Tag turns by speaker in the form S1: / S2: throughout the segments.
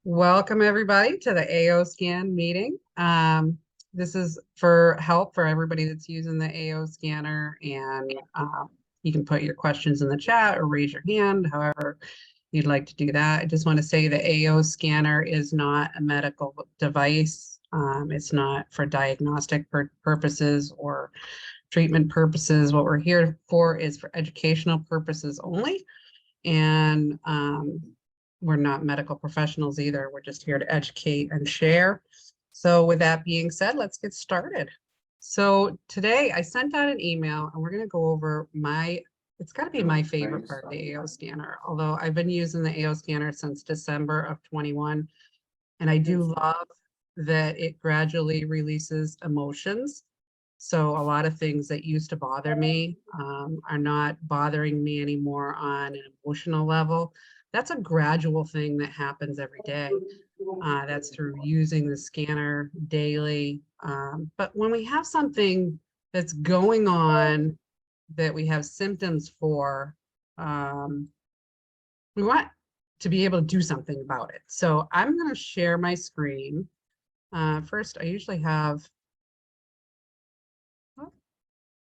S1: Welcome everybody to the AO scan meeting. This is for help for everybody that's using the AO scanner, and you can put your questions in the chat or raise your hand, however you'd like to do that. I just want to say the AO scanner is not a medical device. It's not for diagnostic purposes or treatment purposes. What we're here for is for educational purposes only. And we're not medical professionals either. We're just here to educate and share. So with that being said, let's get started. So today I sent out an email and we're going to go over it's got to be my favorite part of the AO scanner, although I've been using the AO scanner since December of 21. And I do love that it gradually releases emotions. So a lot of things that used to bother me are not bothering me anymore on an emotional level. That's a gradual thing that happens every day. That's through using the scanner daily. But when we have something that's going on that we have symptoms for, we want to be able to do something about it. So I'm going to share my screen. First, I usually have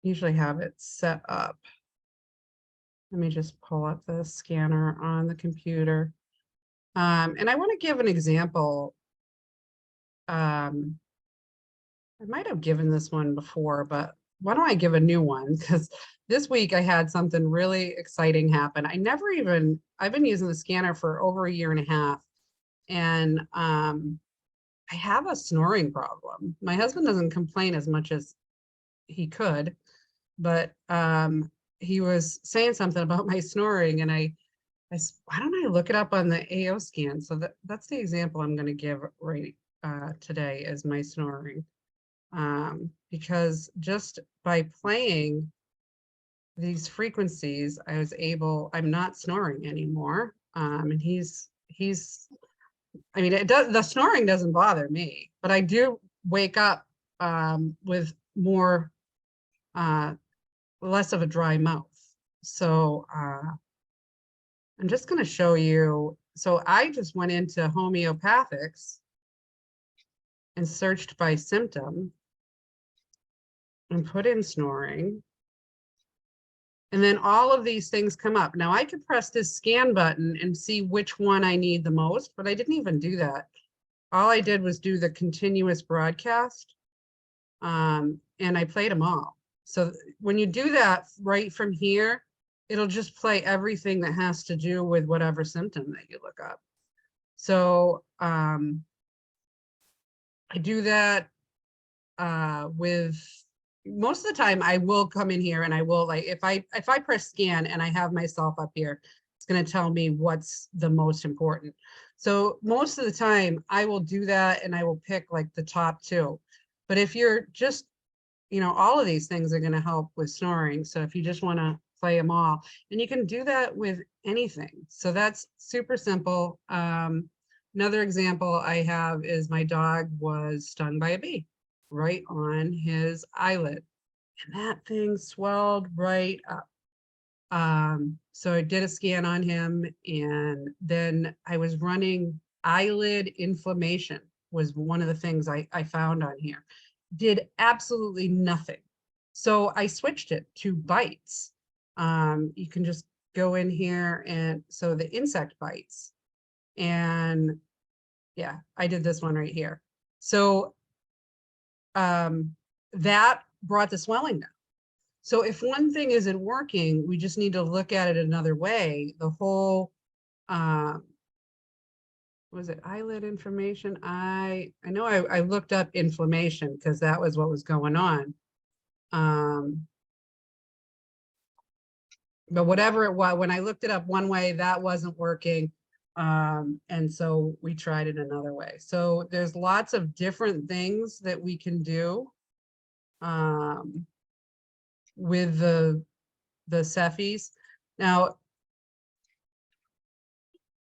S1: it set up. Let me just pull up the scanner on the computer. And I want to give an example. I might have given this one before, but why don't I give a new one? Because this week I had something really exciting happen. I've been using the scanner for over a year and a half. And I have a snoring problem. My husband doesn't complain as much as he could, but he was saying something about my snoring, and I why don't I look it up on the AO scan? So that's the example I'm going to give right today as my snoring, because just by playing these frequencies, I'm not snoring anymore. And I mean, the snoring doesn't bother me, but I do wake up with more less of a dry mouth. So I'm just going to show you. So I just went into homeopathics and searched by symptom and put in snoring. And then all of these things come up. Now I could press this scan button and see which one I need the most, but I didn't even do that. All I did was do the continuous broadcast, and I played them all. So when you do that right from here, it'll just play everything that has to do with whatever symptom that you look up. So I do that with most of the time. I will come in here and I will, like, if I press scan and I have myself up here, it's going to tell me what's the most important. So most of the time I will do that and I will pick like the top two. But if you're just, all of these things are going to help with snoring. So if you just want to play them all, and you can do that with anything. So that's super simple. Another example I have is my dog was stung by a bee right on his eyelid, and that thing swelled right up. So I did a scan on him, and then I was running eyelid inflammation was one of the things I found on here. Did absolutely nothing. So I switched it to bites. You can just go in here, and so the insect bites, and yeah, I did this one right here. So that brought the swelling down. So if one thing isn't working, we just need to look at it another way. The whole, was it eyelid inflammation? I know I looked up inflammation because that was what was going on. But whatever it was, when I looked it up one way, that wasn't working. And so we tried it another way. So there's lots of different things that we can do with the SEFIs. Now,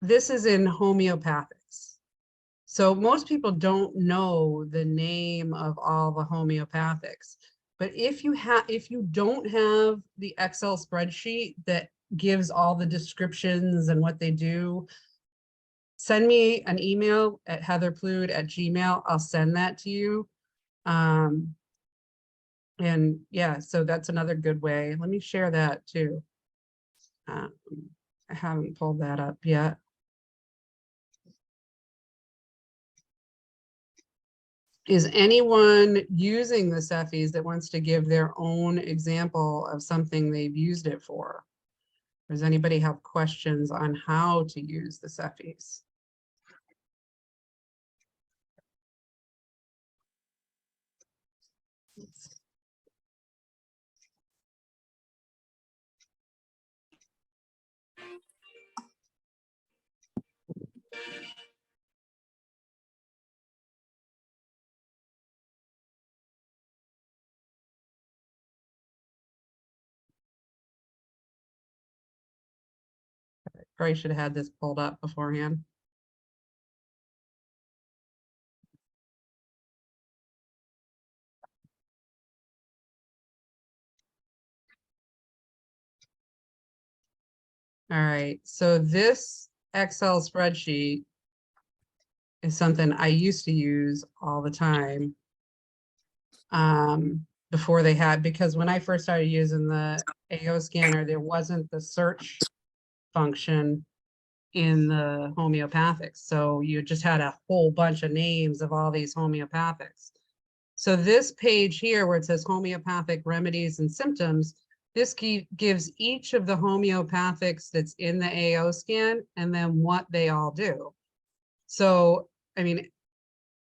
S1: this is in homeopathics. So most people don't know the name of all the homeopathics. But if you don't have the Excel spreadsheet that gives all the descriptions and what they do, send me an email at heatherplude@gmail. I'll send that to you. And yeah, so that's another good way. Let me share that too. I haven't pulled that up yet. Is anyone using the SEFIs that wants to give their own example of something they've used it for? Does anybody have questions on how to use the SEFIs? Probably should have had this pulled up beforehand. All right, so this Excel spreadsheet is something I used to use all the time before they had, because when I first started using the AO scanner, there wasn't the search function in the homeopathics. So you just had a whole bunch of names of all these homeopathics. So this page here where it says homeopathic remedies and symptoms, this gives each of the homeopathics that's in the AO scan and then what they all do. So, I mean,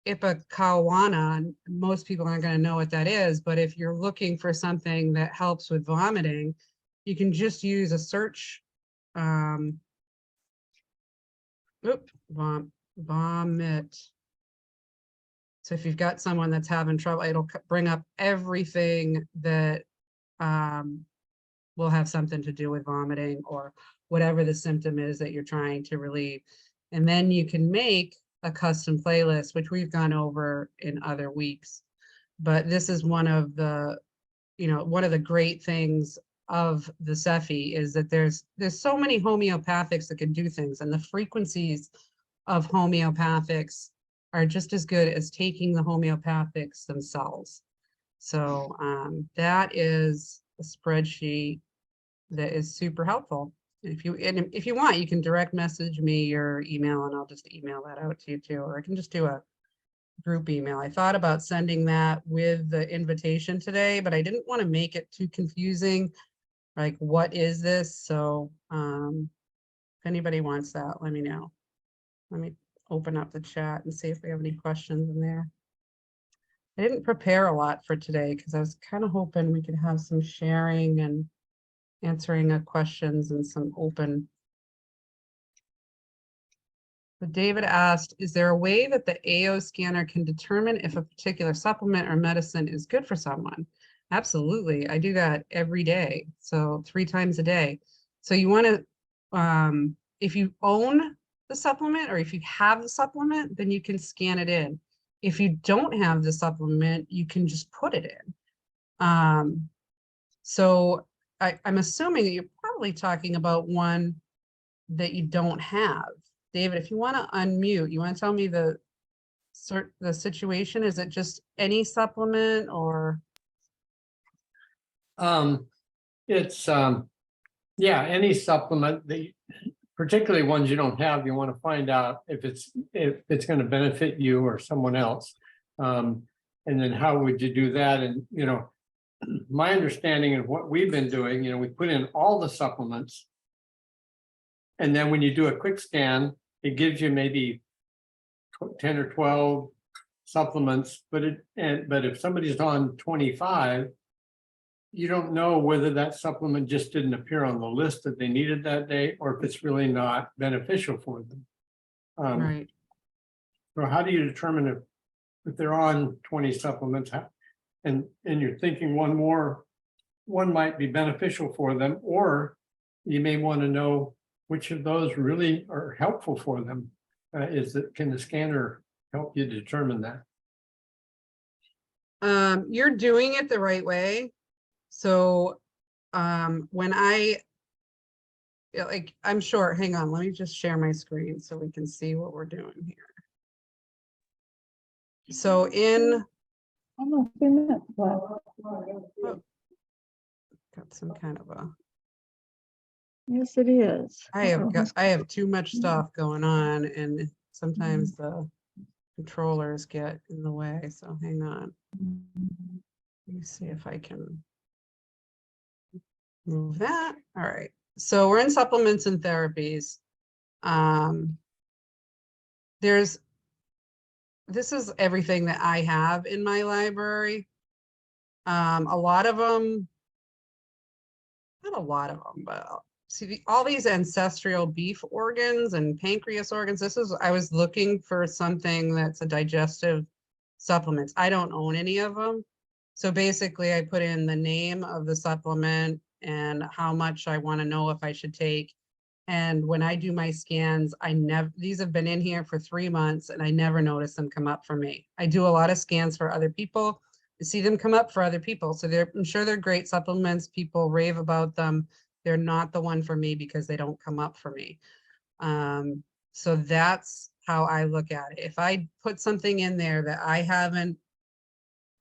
S1: ipecacuanha, most people aren't going to know what that is, but if you're looking for something that helps with vomiting, you can just use a search, vomit. So if you've got someone that's having trouble, it'll bring up everything that will have something to do with vomiting or whatever the symptom is that you're trying to relieve. And then you can make a custom playlist, which we've gone over in other weeks. But this is one of the, one of the great things of the SEFI is that there's so many homeopathics that can do things, and the frequencies of homeopathics are just as good as taking the homeopathics themselves. So that is a spreadsheet that is super helpful. If you want, you can direct message me your email and I'll just email that out to you too, or I can just do a group email. I thought about sending that with the invitation today, but I didn't want to make it too confusing. Like, what is this? So if anybody wants that, let me know. Let me open up the chat and see if we have any questions in there. I didn't prepare a lot for today because I was kind of hoping we could have some sharing and answering of questions and some open. But David asked, is there a way that the AO scanner can determine if a particular supplement or medicine is good for someone? Absolutely. I do that every day. So 3 times a day. So you want to, if you own the supplement or if you have the supplement, then you can scan it in. If you don't have the supplement, you can just put it in. So I'm assuming that you're probably talking about one that you don't have. David, if you want to unmute, you want to tell me the situation? Is it just any supplement or?
S2: It's yeah, any supplement that particularly ones you don't have, you want to find out if it's going to benefit you or someone else. And then how would you do that? And my understanding of what we've been doing, we put in all the supplements. And then when you do a quick scan, it gives you maybe 10 or 12 supplements, but if somebody's on 25, you don't know whether that supplement just didn't appear on the list that they needed that day, or if it's really not beneficial for them.
S1: Right.
S2: So how do you determine if they're on 20 supplements and you're thinking one might be beneficial for them, or you may want to know which of those really are helpful for them. Can the scanner help you determine that?
S1: You're doing it the right way. So when I yeah, like, I'm sure, hang on, let me just share my screen so we can see what we're doing here. So in,
S3: Almost 2 minutes left.
S1: oh, got some kind of a,
S3: Yes, it is.
S1: I have too much stuff going on, and sometimes the controllers get in the way, so hang on. Let me see if I can move that. All right, so we're in supplements and therapies. This is everything that I have in my library. A lot of them, not a lot of them, but see all these ancestral beef organs and pancreas organs. I was looking for something that's a digestive supplements. I don't own any of them. So basically I put in the name of the supplement and how much I want to know if I should take. And when I do my scans, these have been in here for 3 months and I never notice them come up for me. I do a lot of scans for other people. I see them come up for other people. So I'm sure they're great supplements. People rave about them. They're not the one for me because they don't come up for me. So that's how I look at it. If I put something in there that I haven't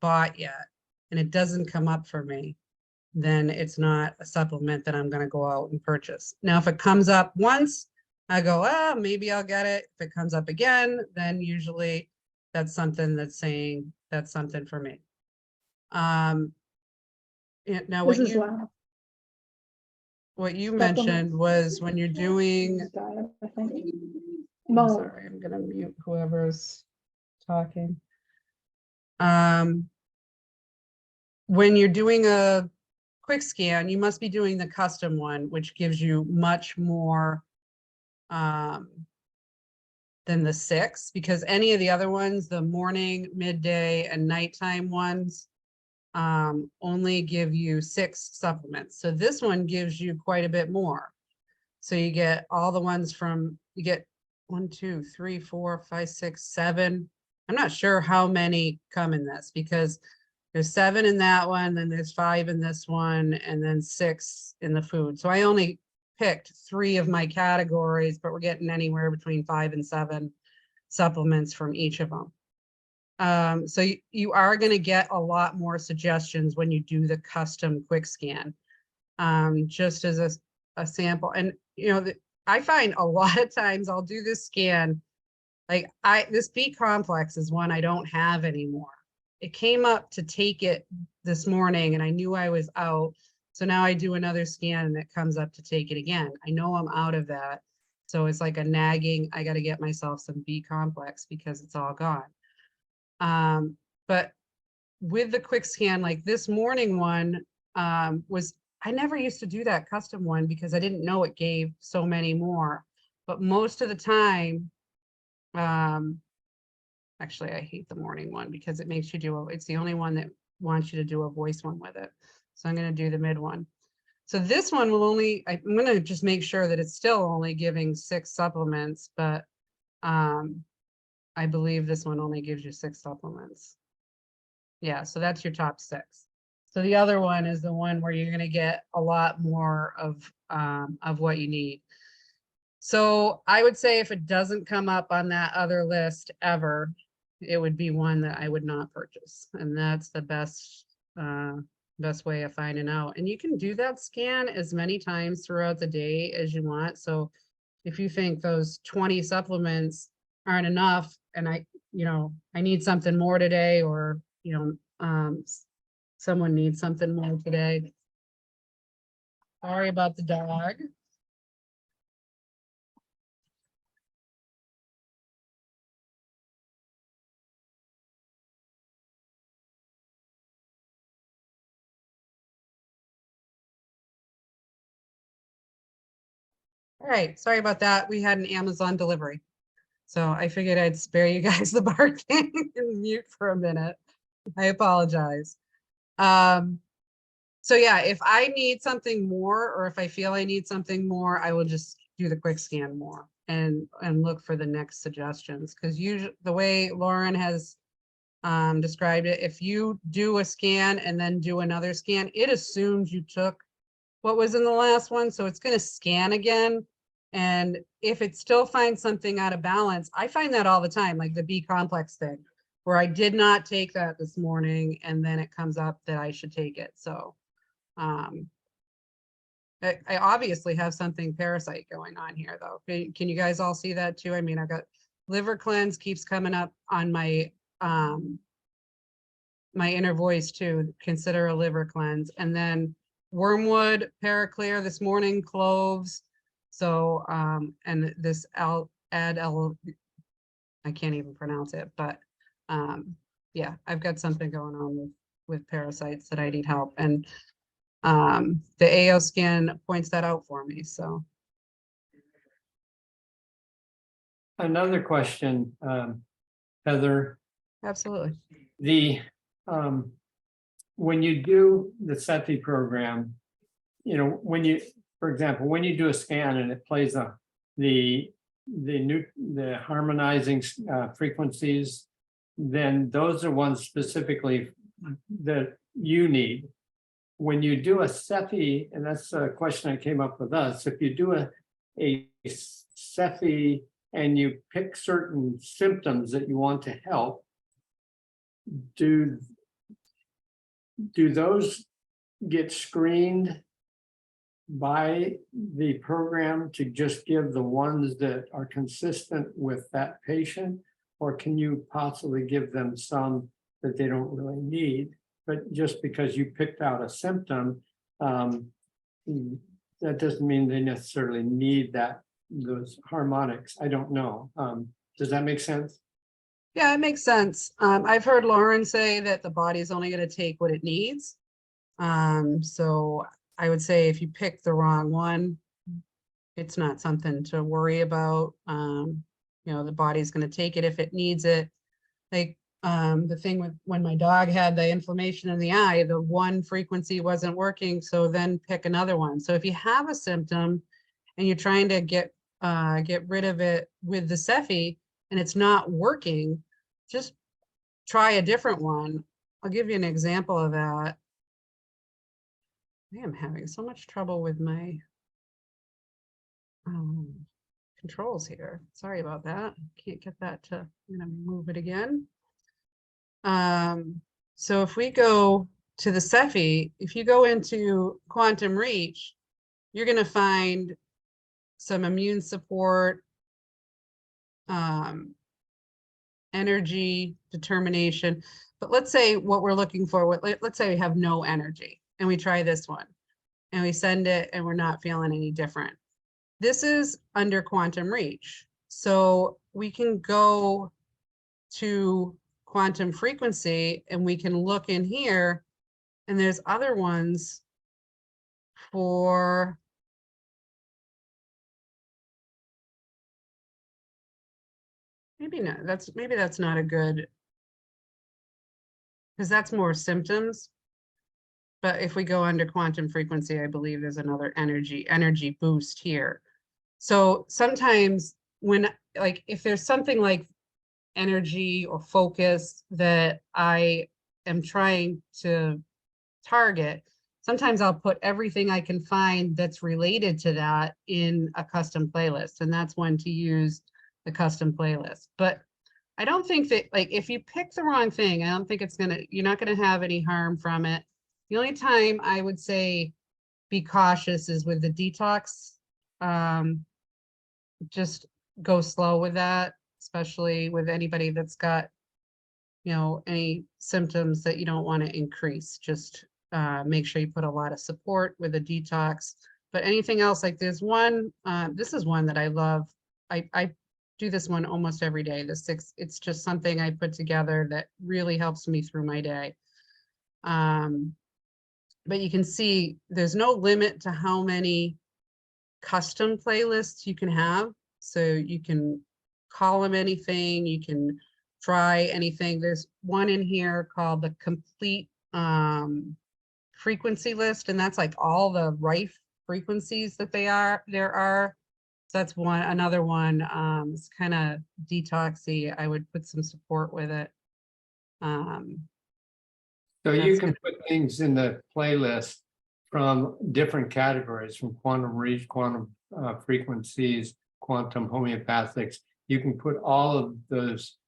S1: bought yet and it doesn't come up for me, then it's not a supplement that I'm going to go out and purchase. Now, if it comes up once, I go, oh, maybe I'll get it. If it comes up again, then usually that's something that's saying that's something for me. Now
S3: This is loud.
S1: what you
S3: Supplements.
S1: mentioned was when you're doing,
S3: Diet, I think.
S1: I'm
S3: Mold.
S1: sorry, I'm going to mute whoever's talking. When you're doing a quick scan, you must be doing the custom one, which gives you much more than the 6, because any of the other ones, the morning, midday, and nighttime ones, only give you 6 supplements. So this one gives you quite a bit more. So you get all the ones you get 1, 2, 3, 4, 5, 6, 7. I'm not sure how many come in this because there's 7 in that one, then there's 5 in this one, and then 6 in the food. So I only picked 3 of my categories, but we're getting anywhere between 5 and 7 supplements from each of them. So you are going to get a lot more suggestions when you do the custom quick scan, just as a sample. And, I find a lot of times I'll do this scan, like this B complex is one I don't have anymore. It came up to take it this morning and I knew I was out. So now I do another scan and it comes up to take it again. I know I'm out of that. So it's like a nagging, I got to get myself some B complex because it's all gone. But with the quick scan, like this morning one I never used to do that custom one because I didn't know it gave so many more. But most of the time, actually, I hate the morning one because it makes you it's the only one that wants you to do a voice one with it. So I'm going to do the mid one. So this one will I'm going to just make sure that it's still only giving 6 supplements, but I believe this one only gives you 6 supplements. Yeah, so that's your top 6. So the other one is the one where you're going to get a lot more of what you need. So I would say if it doesn't come up on that other list ever, it would be one that I would not purchase. And that's the best way of finding out. And you can do that scan as many times throughout the day as you want. So if you think those 20 supplements aren't enough and I need something more today, or, someone needs something more today. Sorry about the dog. All right, sorry about that. We had an Amazon delivery. So I figured I'd spare you guys the barking and mute for a minute. I apologize. So yeah, if I need something more, or if I feel I need something more, I will just do the quick scan more and look for the next suggestions. Because usually the way Lauren has described it, if you do a scan and then do another scan, it assumes you took what was in the last one, so it's gonna scan again. And if it still finds something out of balance, I find that all the time, like the B complex thing, where I did not take that this morning and then it comes up that I should take it, so. I obviously have something parasite going on here, though. Can you guys all see that too? I mean, I've got liver cleanse keeps coming up on my my inner voice too. Consider a liver cleanse, and then wormwood, paraclear this morning, cloves. So and this I can't even pronounce it, but yeah, I've got something going on with parasites that I need help, and the AO scan points that out for me, so.
S2: Another question, Heather,
S1: Absolutely.
S2: the, when you do the SEFI program, you know, when you, for example, when you do a scan and it plays the harmonizing frequencies, then those are ones specifically that you need. When you do a SEFI, and that's a question that came up with us, if you do a SEFI and you pick certain symptoms that you want to help, do those get screened by the program to just give the ones that are consistent with that patient? Or can you possibly give them some that they don't really need? But just because you picked out a symptom, that doesn't mean they necessarily need those harmonics. I don't know. Does that make sense?
S1: Yeah, it makes sense. I've heard Lauren say that the body's only going to take what it needs. So I would say if you pick the wrong one, it's not something to worry about. You know, the body's going to take it if it needs it. Like the thing with when my dog had the inflammation in the eye, the one frequency wasn't working, so then pick another one. So if you have a symptom and you're trying to get rid of it with the SEFI and it's not working, just try a different one. I'll give you an example of that. I am having so much trouble with my controls here. Sorry about that. Can't get that to, I'm gonna move it again. So if we go to the SEFI, if you go into Quantum Reach, you're going to find some immune support, energy, determination. But let's say what we're looking for, let's say we have no energy and we try this one and we send it and we're not feeling any different. This is under Quantum Reach. So we can go to quantum frequency and we can look in here, and there's other ones for maybe that's not a good, because that's more symptoms. But if we go under quantum frequency, I believe there's another energy boost here. So sometimes when, like, if there's something like energy or focus that I am trying to target, sometimes I'll put everything I can find that's related to that in a custom playlist, and that's when to use the custom playlist. But I don't think that, like, if you pick the wrong thing, I don't think you're not gonna have any harm from it. The only time I would say be cautious is with the detox. Just go slow with that, especially with anybody that's got, you know, any symptoms that you don't want to increase. Just make sure you put a lot of support with a detox. But anything else, like there's one, this is one that I love. I do this one almost every day. It's just something I put together that really helps me through my day. But you can see there's no limit to how many custom playlists you can have. So you can call them anything, you can try anything. There's one in here called the complete frequency list, and that's like all the rife frequencies that there are. So that's another one. It's kind of detoxy. I would put some support with it.
S2: So you can put things in the playlist from different categories, from quantum reach, quantum frequencies, quantum homeopathics. You can put all of those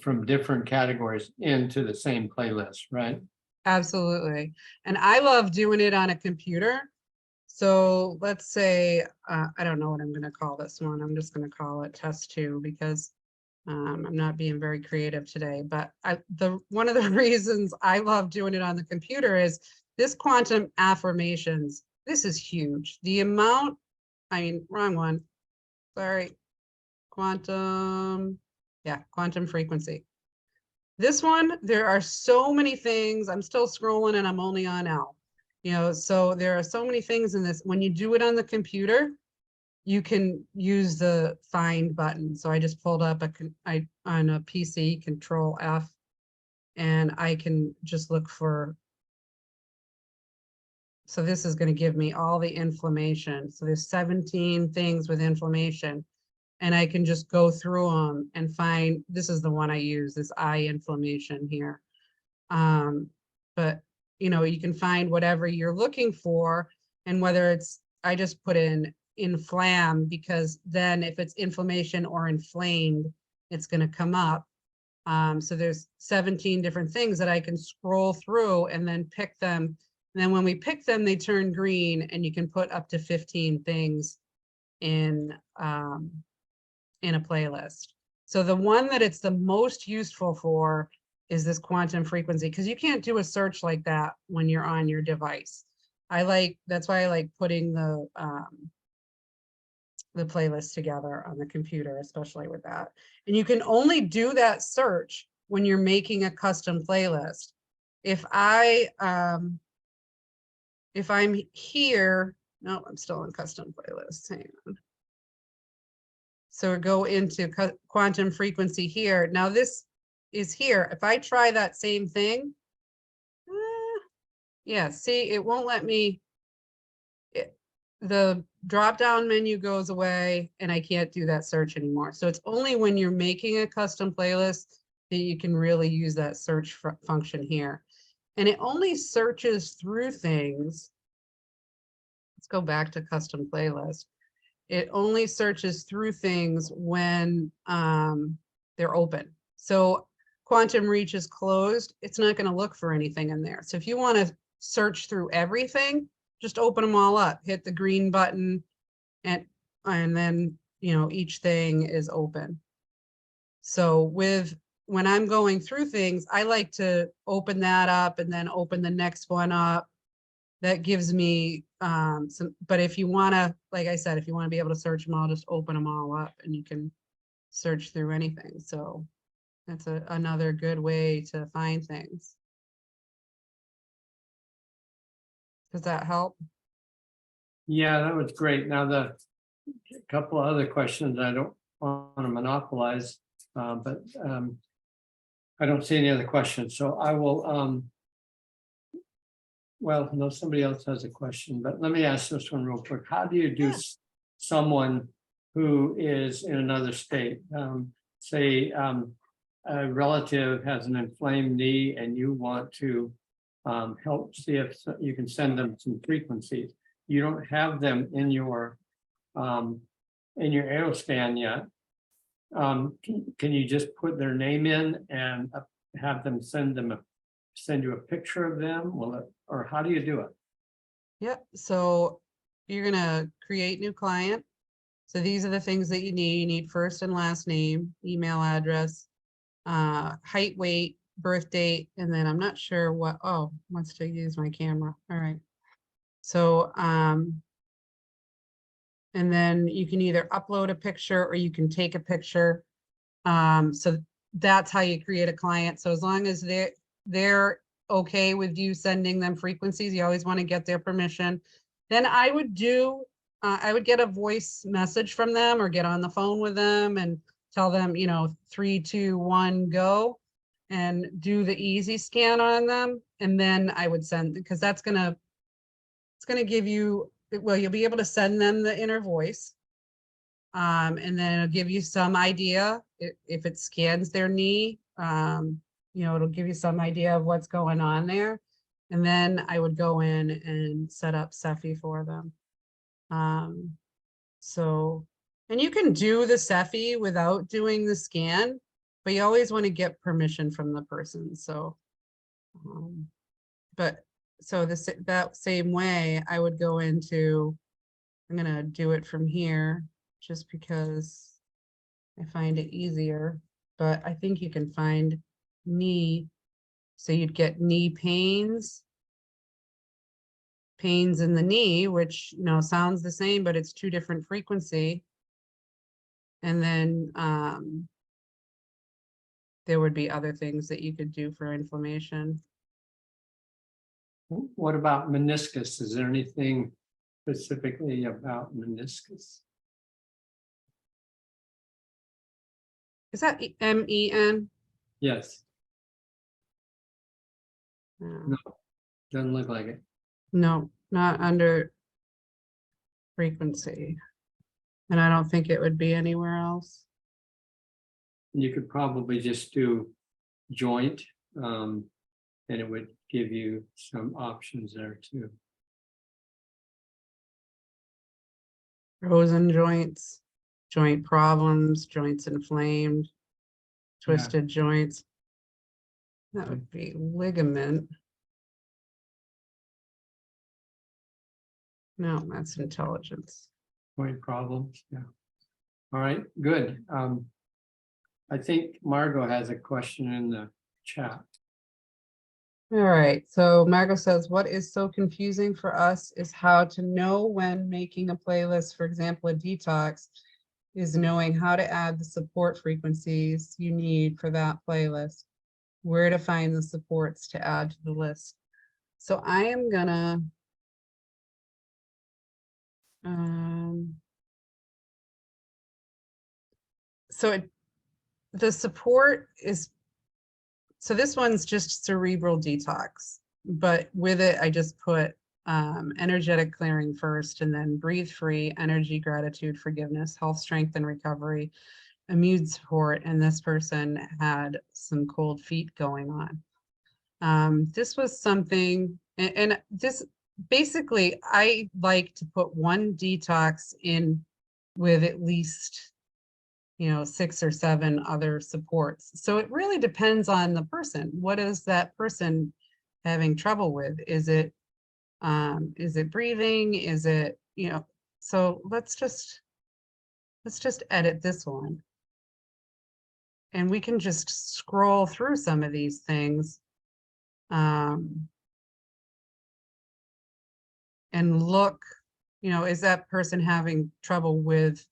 S2: from different categories into the same playlist, right?
S1: Absolutely. And I love doing it on a computer. So let's say, I don't know what I'm going to call this one. I'm just going to call it test 2 because I'm not being very creative today. But one of the reasons I love doing it on the computer is this quantum affirmations. This is huge. The amount, I mean, wrong one. Sorry. Quantum, yeah, quantum frequency. This one, there are so many things. I'm still scrolling and I'm only on L. You know, so there are so many things in this. When you do it on the computer, you can use the find button. So I just pulled up on a PC, Control F, and I can just look for. So this is going to give me all the inflammation. So there's 17 things with inflammation. And I can just go through them and find, this is the one I use, this eye inflammation here. But, you know, you can find whatever you're looking for, and whether it's, I just put in inflam, because then if it's inflammation or inflamed, it's going to come up. So there's 17 different things that I can scroll through and then pick them. And then when we pick them, they turn green, and you can put up to 15 things in a playlist. So the one that it's the most useful for is this quantum frequency, because you can't do a search like that when you're on your device. That's why I like putting the playlist together on the computer, especially with that. And you can only do that search when you're making a custom playlist. If I'm here, no, I'm still in custom playlists. Hang on. So go into quantum frequency here. Now this is here. If I try that same thing, yeah, see, it won't let me, the drop-down menu goes away and I can't do that search anymore. So it's only when you're making a custom playlist that you can really use that search function here. And it only searches through things. Let's go back to custom playlist. It only searches through things when they're open. So quantum reach is closed. It's not going to look for anything in there. So if you want to search through everything, just open them all up, hit the green button, and then, you know, each thing is open. So when I'm going through things, I like to open that up and then open the next one up. That gives me some, but if you want to, like I said, if you want to be able to search them all, just open them all up and you can search through anything. So that's another good way to find things. Does that help?
S2: Yeah, that was great. Now a couple of other questions I don't want to monopolize, but I don't see any other questions. So I will, well, no, somebody else has a question, but let me ask this one real quick. How do you do someone who is in another state? Say a relative has an inflamed knee and you want to help see if you can send them some frequencies. You don't have them in your AOScan yet. Can you just put their name in and have them send you a picture of them? Or how do you do it?
S1: Yep. So you're going to create new client. So these are the things that you need. You need first and last name, email address, height, weight, birth date, and then I'm not sure what, oh, wants to use my camera. All right. So, and then you can either upload a picture or you can take a picture. So that's how you create a client. So as long as they're okay with you sending them frequencies, you always want to get their permission. Then I would get a voice message from them or get on the phone with them and tell them, you know, 3, 2, 1, go, and do the easy scan on them. And then I would send, because it's going to give you, well, you'll be able to send them the inner voice. And then it'll give you some idea if it scans their knee, you know, it'll give you some idea of what's going on there. And then I would go in and set up SEFI for them. So, and you can do the SEFI without doing the scan, but you always want to get permission from the person. So, but so that same way I would go into, I'm gonna do it from here just because I find it easier, but I think you can find knee. So you'd get knee pains in the knee, which, you know, sounds the same, but it's 2 different frequency. And then there would be other things that you could do for inflammation.
S2: What about meniscus? Is there anything specifically about meniscus?
S1: Is that MEN?
S2: Yes,
S1: No,
S2: doesn't look like it.
S1: no, not under frequency. And I don't think it would be anywhere else.
S2: You could probably just do joint, and it would give you some options there too.
S1: Frozen joints, joint problems, joints inflamed, twisted joints. That would be ligament. No, that's intelligence.
S2: Joint problems, yeah. All right, good. I think Margot has a question in the chat.
S1: All right, so Margot says, what is so confusing for us is how to know when making a playlist, for example, a detox, is knowing how to add the support frequencies you need for that playlist, where to find the supports to add to the list. So I am gonna, the support is, so this one's just cerebral detox, but with it, I just put energetic clearing first, and then breathe free, energy, gratitude, forgiveness, health, strength, and recovery, immune support. And this person had some cold feet going on. This was something, and this basically, I like to put one detox in with at least, you know, 6 or 7 other supports. So it really depends on the person. What is that person having trouble with? Is it breathing? Is it, you know, so let's just edit this one. And we can just scroll through some of these things and look, you know, is that person having trouble with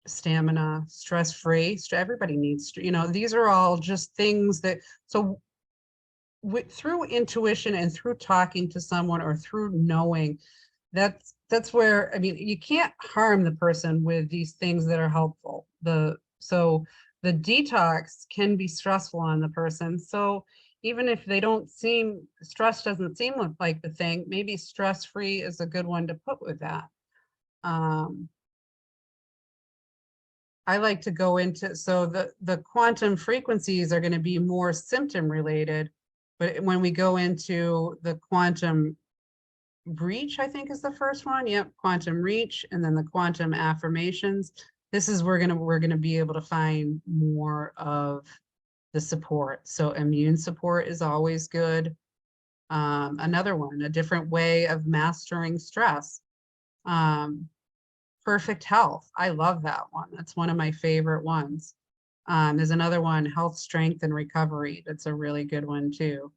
S1: stamina, stress-free? Everybody needs, you know, these are all just things that, so through intuition and through talking to someone or through knowing, that's where, I mean, you can't harm the person with these things that are helpful. So the detox can be stressful on the person. So even if they don't seem, stress doesn't seem like the thing, maybe stress-free is a good one to put with that. I like to go into, so the quantum frequencies are going to be more symptom related, but when we go into the quantum reach, I think is the first one. Yep, quantum reach, and then the quantum affirmations. This is we're gonna be able to find more of the support. So immune support is always good. Another one, a different way of mastering stress. Perfect health. I love that one. That's one of my favorite ones. There's another one, health, strength, and recovery. That's a really good one too.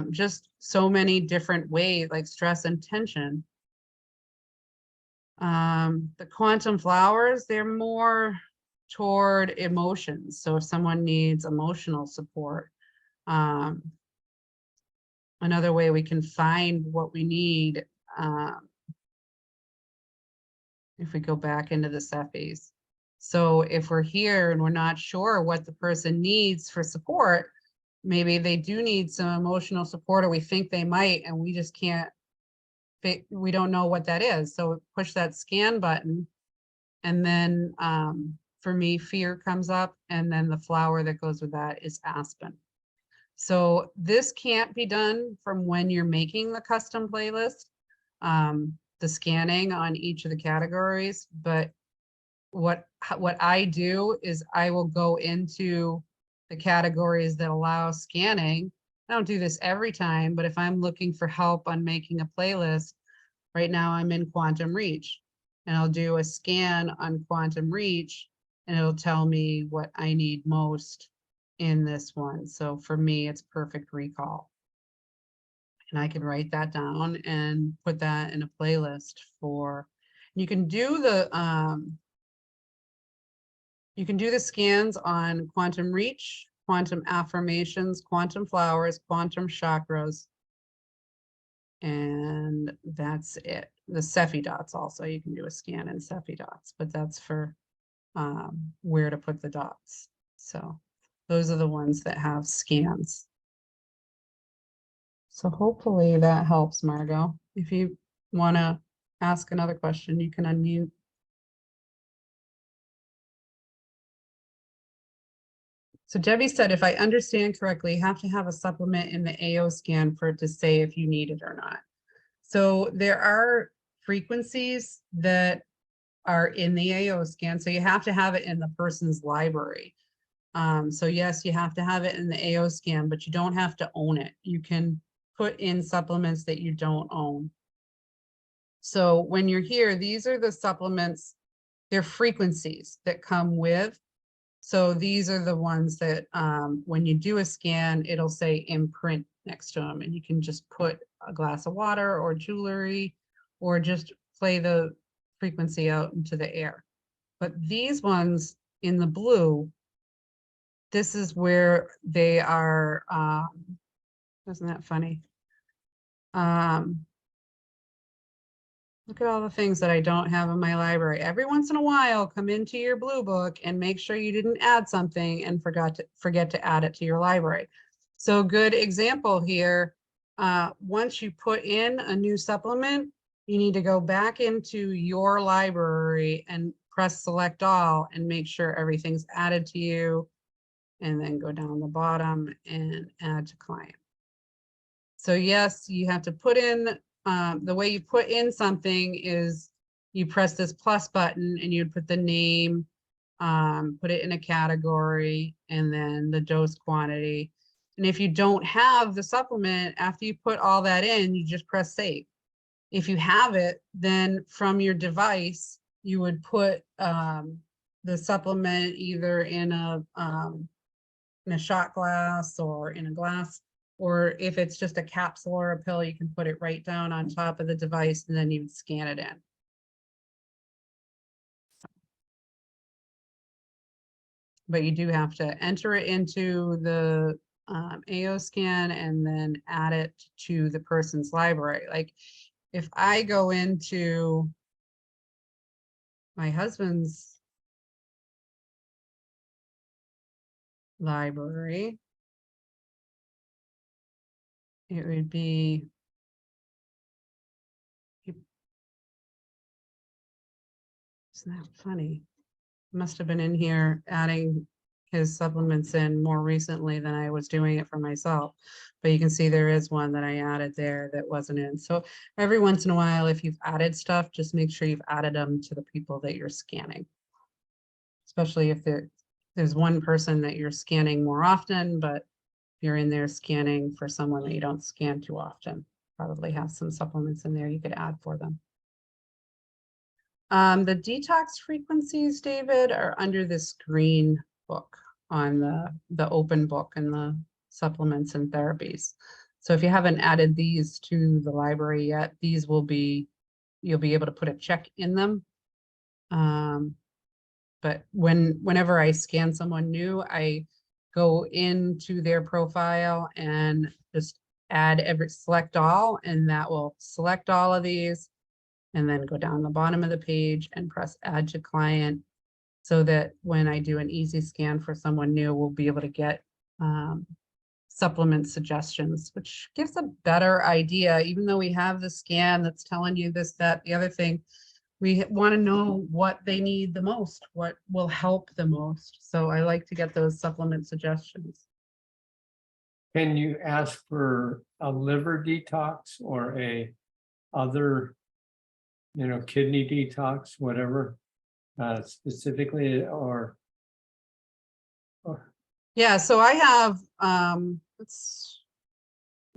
S1: Just so many different ways, like stress and tension. The quantum flowers, they're more toward emotions. So if someone needs emotional support, another way we can find what we need, if we go back into the SEFIs. So if we're here and we're not sure what the person needs for support, maybe they do need some emotional support, or we think they might, and we just can't, we don't know what that is. So push that scan button, and then for me, fear comes up, and then the flower that goes with that is aspen. So this can't be done from when you're making the custom playlist, the scanning on each of the categories, but what I do is I will go into the categories that allow scanning. I don't do this every time, but if I'm looking for help on making a playlist, right now I'm in Quantum Reach, and I'll do a scan on Quantum Reach, and it'll tell me what I need most in this one. So for me, it's Perfect Recall. And I can write that down and put that in a playlist for, you can do the scans on Quantum Reach, Quantum Affirmations, Quantum Flowers, Quantum Chakras, and that's it. The SEFI dots also, you can do a scan in SEFI dots, but that's for where to put the dots. So those are the ones that have scans. So hopefully that helps, Margot. If you want to ask another question, you can unmute. So Debbie said, if I understand correctly, you have to have a supplement in the AO scan for it to say if you need it or not. So there are frequencies that are in the AO scan. So you have to have it in the person's library. So yes, you have to have it in the AO scan, but you don't have to own it. You can put in supplements that you don't own. So when you're here, these are the supplements, they're frequencies that come with. So these are the ones that when you do a scan, it'll say imprint next to them, and you can just put a glass of water or jewelry or just play the frequency out into the air. But these ones in the blue, this is where they are, isn't that funny? Look at all the things that I don't have in my library. Every once in a while, come into your blue book and make sure you didn't add something and forget to add it to your library. So good example here. Once you put in a new supplement, you need to go back into your library and press select all and make sure everything's added to you, and then go down the bottom and add to client. So yes, you have to put in, the way you put in something is you press this plus button and you'd put the name, put it in a category, and then the dose quantity. And if you don't have the supplement, after you put all that in, you just press save. If you have it, then from your device, you would put the supplement either in a shot glass or in a glass, or if it's just a capsule or a pill, you can put it right down on top of the device and then you scan it in. But you do have to enter it into the AO scan and then add it to the person's library. Like if I go into my husband's library, it would be, isn't that funny? Must have been in here adding his supplements in more recently than I was doing it for myself. But you can see there is one that I added there that wasn't in. So every once in a while, if you've added stuff, just make sure you've added them to the people that you're scanning. Especially if there's one person that you're scanning more often, but you're in there scanning for someone that you don't scan too often, probably have some supplements in there you could add for them. The detox frequencies, David, are under this green book on the open book and the supplements and therapies. So if you haven't added these to the library yet, these will be, you'll be able to put a check in them. But whenever I scan someone new, I go into their profile and just select all, and that will select all of these, and then go down the bottom of the page and press add to client, so that when I do an easy scan for someone new, we'll be able to get supplement suggestions, which gives a better idea. Even though we have the scan that's telling you this, that, the other thing, we want to know what they need the most, what will help the most. So I like to get those supplement suggestions.
S2: Can you ask for a liver detox or a other, kidney detox, whatever, specifically, or
S1: Yeah, so I have, let's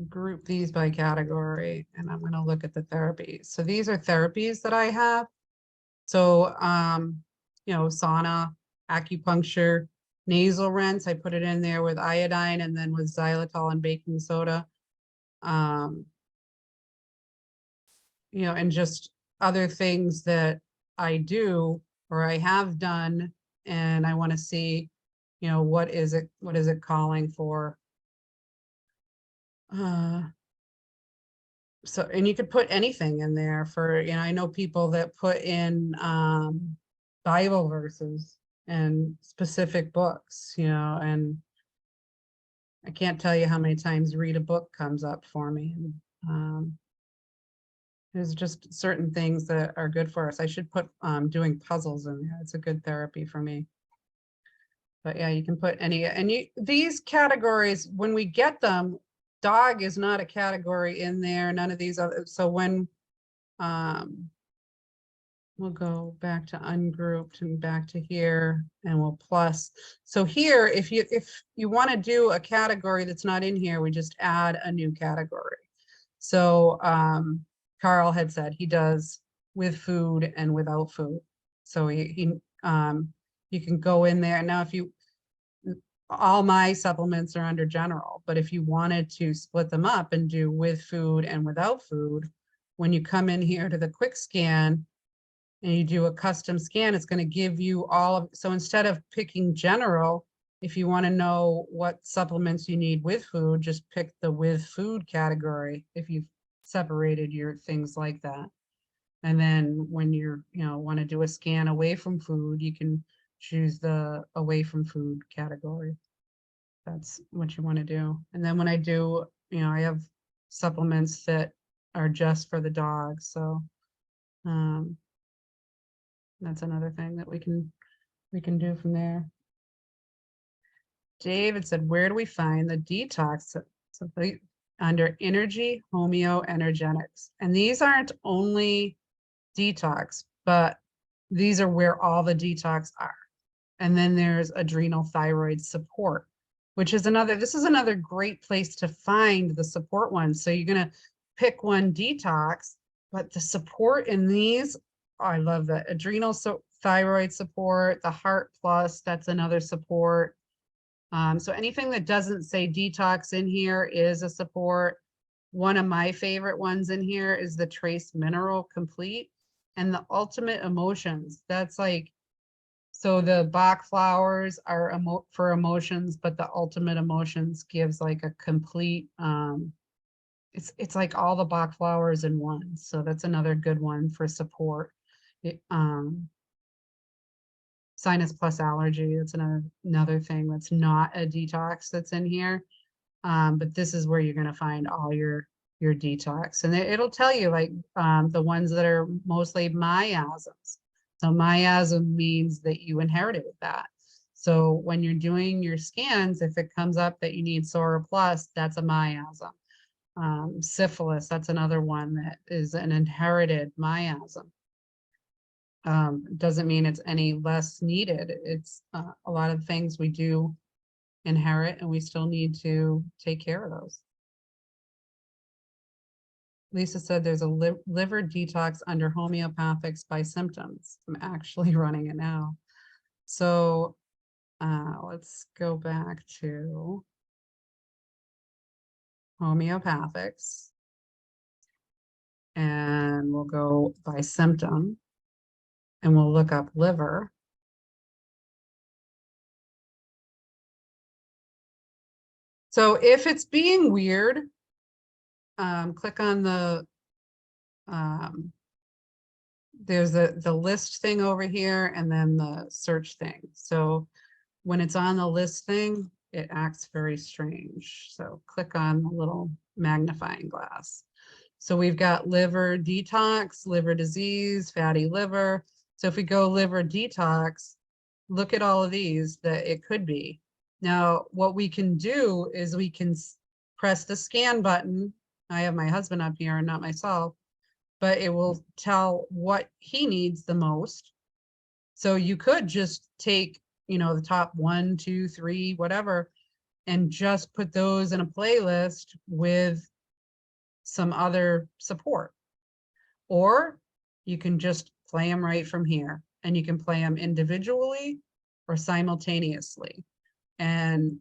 S1: group these by category, and I'm gonna look at the therapies. So these are therapies that I have. So, sauna, acupuncture, nasal rinse, I put it in there with iodine and then with xylitol and baking soda. Um, and just other things that I do or I have done, and I want to see, what is it calling for? So, and you could put anything in there for, I know people that put in Bible verses and specific books, and I can't tell you how many times read a book comes up for me. There's just certain things that are good for us. I should put doing puzzles in there. It's a good therapy for me. But yeah, you can put any, and these categories, when we get them, dog is not a category in there, none of these other, so when we'll go back to ungrouped and back to here, and we'll plus. So here, if you want to do a category that's not in here, we just add a new category. So Carl had said he does with food and without food. So you can go in there. Now, all my supplements are under general, but if you wanted to split them up and do with food and without food, when you come in here to the quick scan and you do a custom scan, it's going to give you all of, so instead of picking general, if you want to know what supplements you need with food, just pick the with food category if you've separated your things like that. And then when you're, want to do a scan away from food, you can choose the away from food category. That's what you want to do. And then when I do, I have supplements that are just for the dog. So that's another thing that we can do from there. David said, where do we find the detox? Under energy, homeo, energetics. And these aren't only detox, but these are where all the detox are. And then there's adrenal thyroid support, which is this is another great place to find the support ones. So you're going to pick one detox, but the support in these, I love that. Adrenal thyroid support, the Heart Plus, that's another support. So anything that doesn't say detox in here is a support. One of my favorite ones in here is the Trace Mineral Complete and the Ultimate Emotions. That's like, so the Bach flowers are for emotions, but the Ultimate Emotions gives like a complete, it's like all the Bach flowers in one. So that's another good one for support. Sinus plus allergy, that's another thing that's not a detox that's in here. But this is where you're going to find all your detox, and it'll tell you like the ones that are mostly miasms. So miasm means that you inherited that. So when you're doing your scans, if it comes up that you need Sora Plus, that's a miasm. Syphilis, that's another one that is an inherited miasm. Doesn't mean it's any less needed. It's a lot of things we do inherit, and we still need to take care of those. Lisa said there's a liver detox under homeopathics by symptoms. I'm actually running it now. So let's go back to homeopathics, and we'll go by symptom, and we'll look up liver. So if it's being weird, click on the, there's the list thing over here and then the search thing. So when it's on the list thing, it acts very strange. So click on the little magnifying glass. So we've got liver detox, liver disease, fatty liver. So if we go liver detox, look at all of these that it could be. Now, what we can do is we can press the scan button. I have my husband up here and not myself, but it will tell what he needs the most. So you could just take, you know, the top 1, 2, 3, whatever, and just put those in a playlist with some other support. Or you can just play them right from here, and you can play them individually or simultaneously. And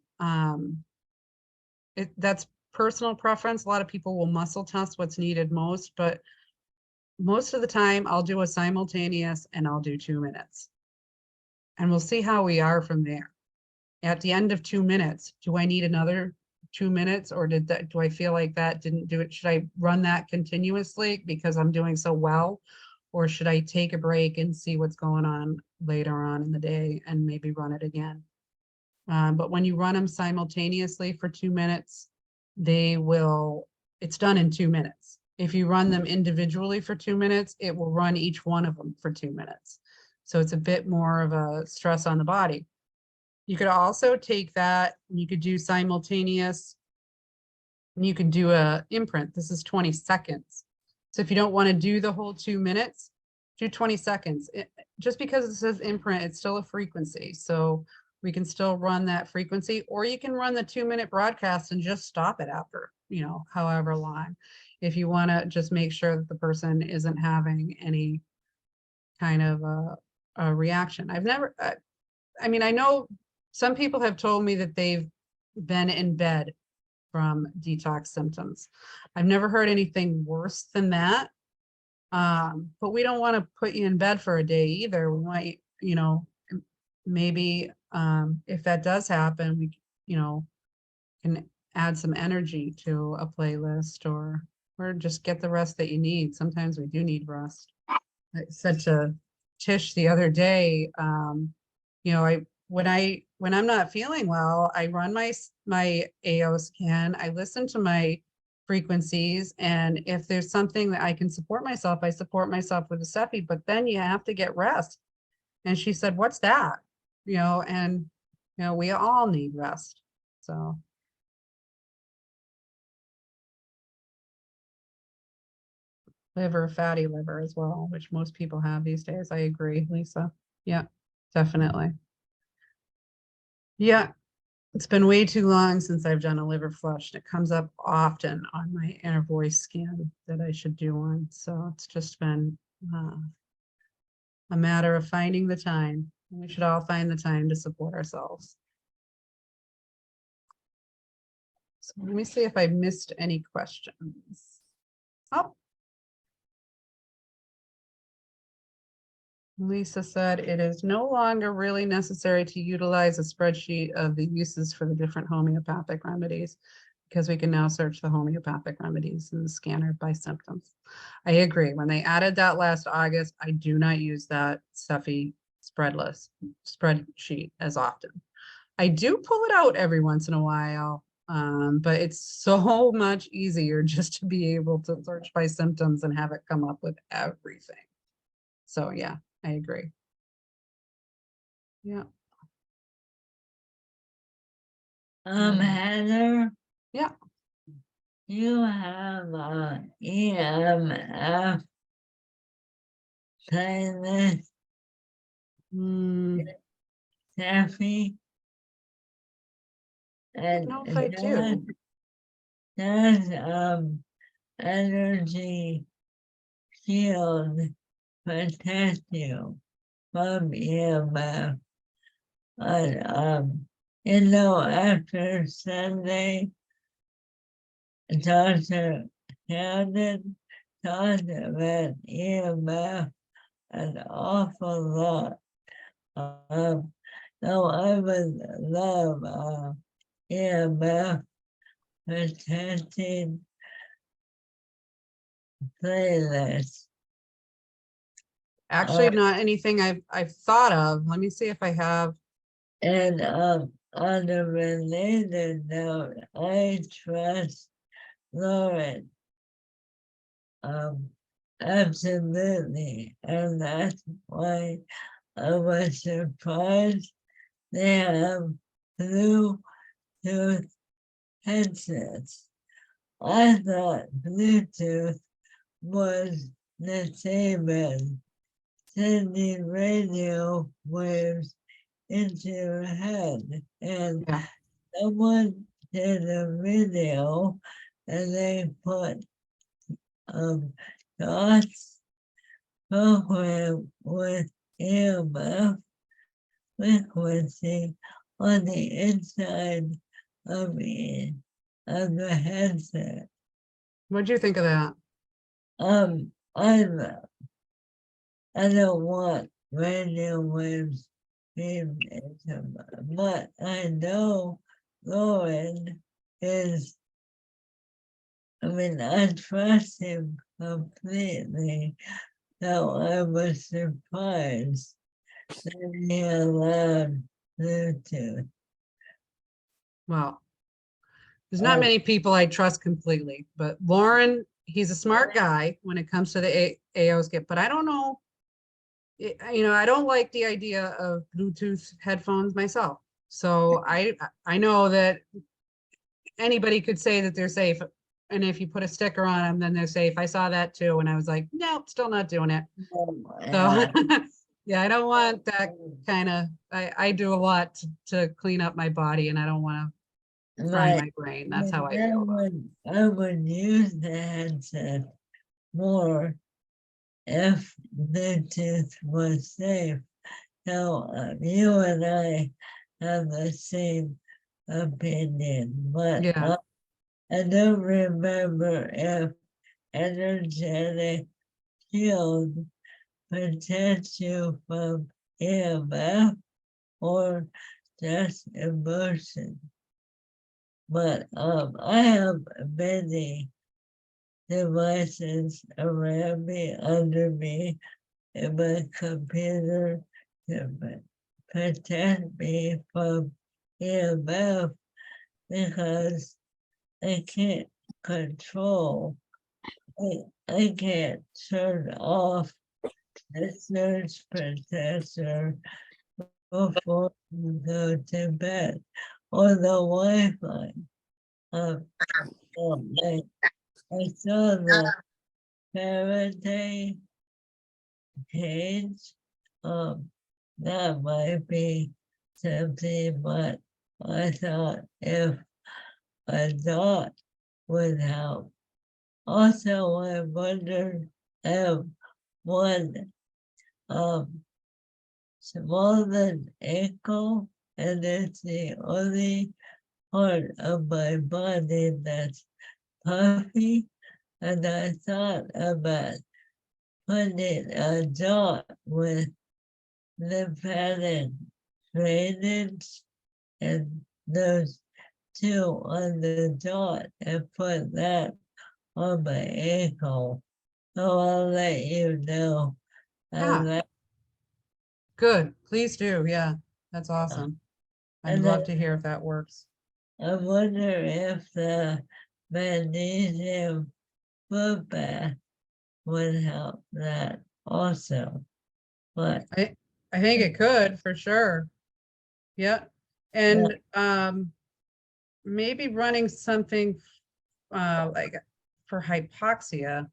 S1: that's personal preference. A lot of people will muscle test what's needed most, but most of the time I'll do a simultaneous and I'll do 2 minutes. And we'll see how we are from there. At the end of 2 minutes, do I need another 2 minutes, or do I feel like that didn't do it? Should I run that continuously because I'm doing so well? Or should I take a break and see what's going on later on in the day and maybe run it again? But when you run them simultaneously for 2 minutes, it's done in 2 minutes. If you run them individually for 2 minutes, it will run each one of them for 2 minutes. So it's a bit more of a stress on the body. You could also take that, you could do simultaneous, and you can do a imprint. This is 20 seconds. So if you don't want to do the whole 2 minutes, do 20 seconds. Just because it says imprint, it's still a frequency. So we can still run that frequency, or you can run the 2 minute broadcast and just stop it after, you know, however long. If you want to just make sure that the person isn't having any kind of a reaction. I mean, I know some people have told me that they've been in bed from detox symptoms. I've never heard anything worse than that. But we don't want to put you in bed for a day either. We might, you know, maybe if that does happen, we, you know, can add some energy to a playlist, or just get the rest that you need. Sometimes we do need rest. I said to Tish the other day, you know, when I'm not feeling well, I run my AO scan, I listen to my frequencies, and if there's something that I can support myself, I support myself with a SEFI, but then you have to get rest. And she said, what's that? You know, and you know, we all need rest. So liver, fatty liver as well, which most people have these days. I agree, Lisa. Yeah, definitely. Yeah, it's been way too long since I've done a liver flush, and it comes up often on my inner voice scan that I should do one. So it's just been a matter of finding the time. We should all find the time to support ourselves. So let me see if I missed any questions. Oh, Lisa said it is no longer really necessary to utilize a spreadsheet of the uses for the different homeopathic remedies, because we can now search the homeopathic remedies in the scanner by symptoms. I agree. When they added that last August, I do not use that SEFI spreadsheet as often. I do pull it out every once in a while, but it's so much easier just to be able to search by symptoms and have it come up with everything. So yeah, I agree. Yeah.
S4: Heather,
S1: Yeah.
S4: you have a EMF playlist, Steffi.
S1: I don't know if I do.
S4: Does energy shield protect you from EMF? But you know, after Sunday, Dr. Cannon talked about EMF an awful lot. So I would love EMF protecting playlist.
S1: Actually, not anything I've thought of. Let me see if I have.
S4: And on a related note, I trust Lauren. Absolutely. And that's why I was surprised they have Bluetooth headsets. I thought Bluetooth was the same as sending radio waves into your head. And
S1: Yeah.
S4: someone did a video and they put dots program with EMF frequency on the inside of the headset.
S1: What'd you think of that?
S4: I don't want radio waves beamed into but I know Lauren is, I mean, I trust him completely, so I was surprised that he allowed Bluetooth.
S1: Well, there's not many people I trust completely, but Lauren, he's a smart guy when it comes to the AO skip, but I don't know. I don't like the idea of Bluetooth headphones myself. So I know that anybody could say that they're safe. And if you put a sticker on them, then they're safe. I saw that too. And I was like, nope, still not doing it. So yeah, I don't want that kind of, I do a lot to clean up my body and I don't want to fry my brain. That's how I feel about it.
S4: I would use the headset more if Bluetooth was safe. So you and I have the same opinion, but
S1: Yeah.
S4: I don't remember if energetic shield protects you from EMF or just emotion. But I have many devices around me, under me, in my computer to protect me from EMF because I can't control. I can't turn off the surge protector before you go to bed or the Wi-Fi. I saw the Faraday cage. That might be something, but I thought if a dot would help. Also, I wondered if one smaller than ankle, and it's the only part of my body that's puffy, and I thought about putting a dot with lymphatic drainage and those two on the dot and put that on my ankle. So I'll let you know.
S1: Yeah. Good. Please do. Yeah. That's awesome. I'd
S4: And
S1: love to hear if that works.
S4: I wonder if the magnesium foot bath would help that also. But
S1: I think it could for sure. Yeah. And maybe running something like for hypoxia.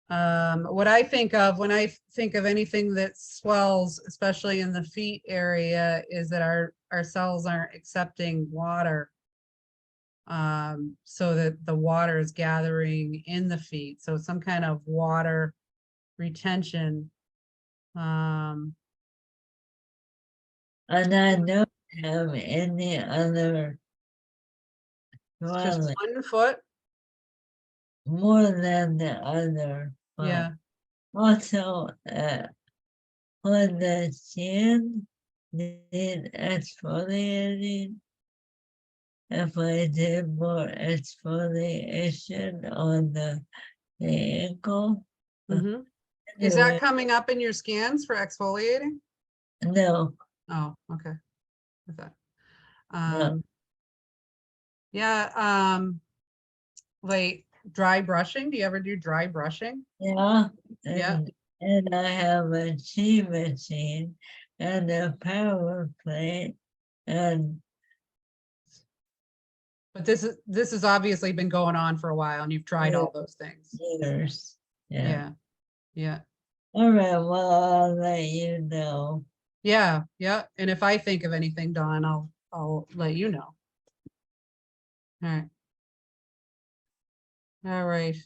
S1: What I think of when I think of anything that swells, especially in the feet area, is that our cells aren't accepting water. So that the water is gathering in the feet. So some kind of water retention.
S4: and I don't have any other
S1: It's just
S4: swelling
S1: one foot.
S4: more than the other. But
S1: Yeah.
S4: also on the chin, need exfoliating. If I did more exfoliation on the ankle,
S1: Mhm. Is
S4: anyway,
S1: that coming up in your scans for exfoliating?
S4: no,
S1: Oh, okay. With that.
S4: no,
S1: Yeah, like dry brushing. Do you ever do dry brushing?
S4: yeah,
S1: Yeah.
S4: and I have a tea machine and a power plate and
S1: But this has obviously been going on for a while and you've tried all those things.
S4: years. Yeah.
S1: Yeah, yeah,
S4: All right, well, I'll let you know.
S1: yeah, yeah. And if I think of anything, Dawn, I'll let you know. All right. All right.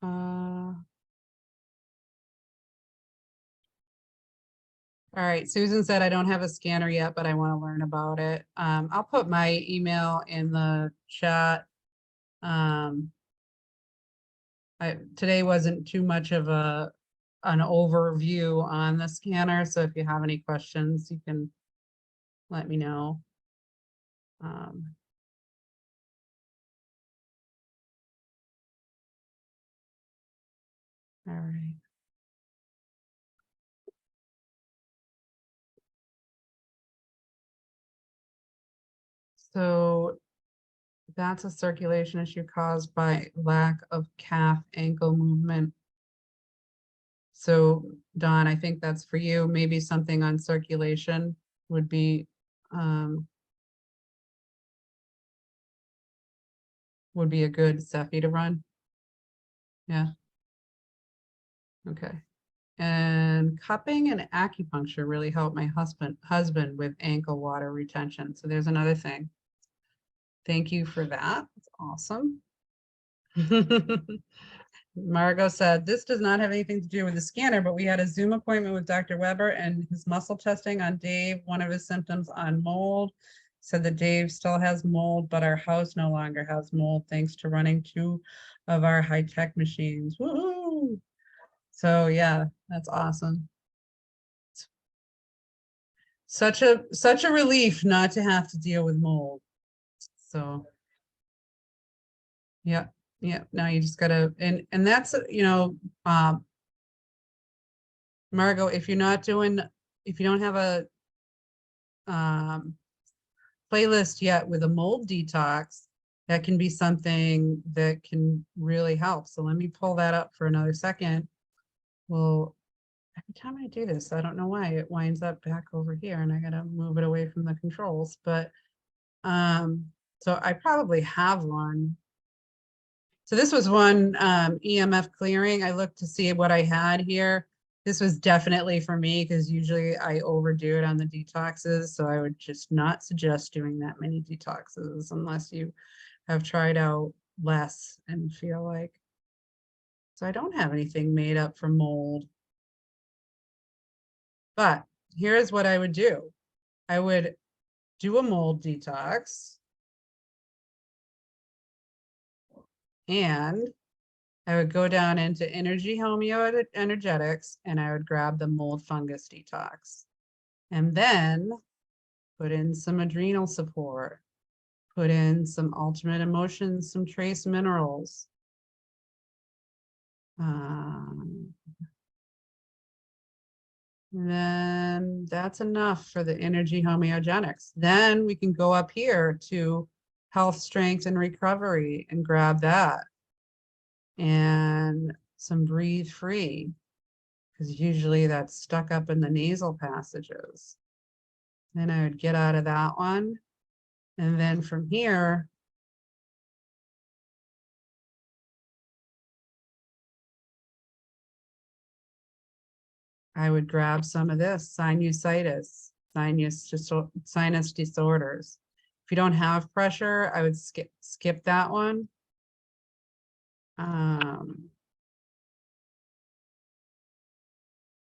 S1: All right, Susan said I don't have a scanner yet, but I want to learn about it. I'll put my email in the chat. Today wasn't too much of an overview on the scanner, so if you have any questions, you can let me know. All right. So that's a circulation issue caused by lack of calf ankle movement. So Don, I think that's for you. Maybe something on circulation would be a good SEFI to run. Yeah. Okay. And cupping and acupuncture really helped my husband with ankle water retention. So there's another thing. Thank you for that. That's awesome. Margot said, this does not have anything to do with the scanner, but we had a Zoom appointment with Dr. Weber and his muscle testing on Dave. One of his symptoms on mold said that Dave still has mold, but our house no longer has mold thanks to running 2 of our high-tech machines. Woohoo! So yeah, that's awesome. Such a relief not to have to deal with mold. So yeah, yeah. Now you just gotta and that's Margot, if you don't have a playlist yet with a mold detox, that can be something that can really help. So let me pull that up for another second. Well, every time I do this, I don't know why it winds up back over here and I gotta move it away from the controls, but so I probably have one. So this was one EMF clearing. I looked to see what I had here. This was definitely for me because usually I overdo it on the detoxes. So I would just not suggest doing that many detoxes unless you have tried out less and feel like. So I don't have anything made up for mold. But here's what I would do. I would do a mold detox. And I would go down into energy homeoenergetics and I would grab the mold fungus detox. And then put in some adrenal support, put in some ultimate emotions, some trace minerals. Then that's enough for the energy homeogenics. Then we can go up here to health, strength, and recovery and grab that. And some breathe free, because usually that's stuck up in the nasal passages. Then I would get out of that one. And then from here, I would grab some of this sinusitis, sinus disorders. If you don't have pressure, I would skip that one. And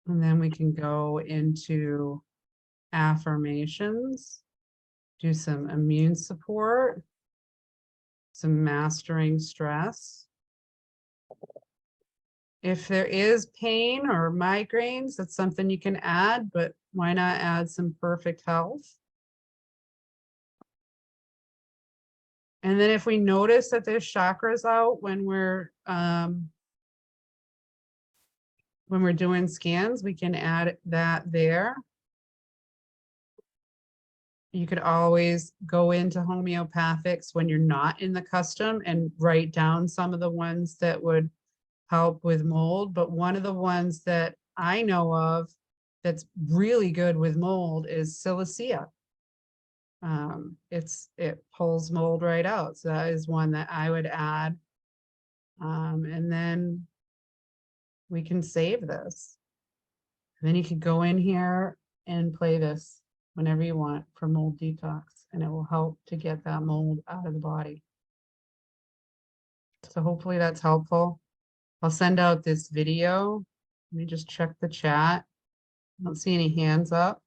S1: then we can go into affirmations, do some immune support, some mastering stress. If there is pain or migraines, that's something you can add, but why not add some perfect health? And then if we notice that there's chakras out when we're doing scans, we can add that there. You could always go into homeopathics when you're not in the custom and write down some of the ones that would help with mold. But one of the ones that I know of that's really good with mold is silicea. it pulls mold right out. So that is one that I would add. And then we can save this. Then you could go in here and play this whenever you want for mold detox, and it will help to get that mold out of the body. So hopefully that's helpful. I'll send out this video. Let me just check the chat. I don't see any hands up.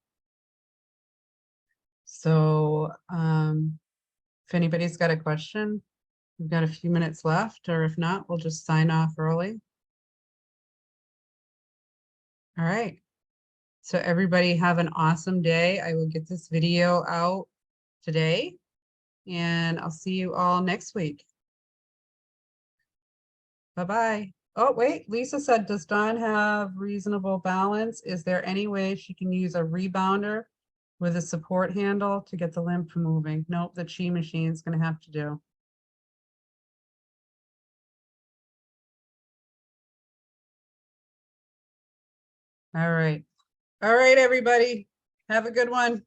S1: So if anybody's got a question, we've got a few minutes left, or if not, we'll just sign off early. All right. So everybody have an awesome day. I will get this video out today, and I'll see you all next week. Bye-bye. Oh, wait, Lisa said, does Dawn have reasonable balance? Is there any way she can use a rebounder with a support handle to get the lymph moving? Nope, the Chi machine's gonna have to do. All right. All right, everybody. Have a good one.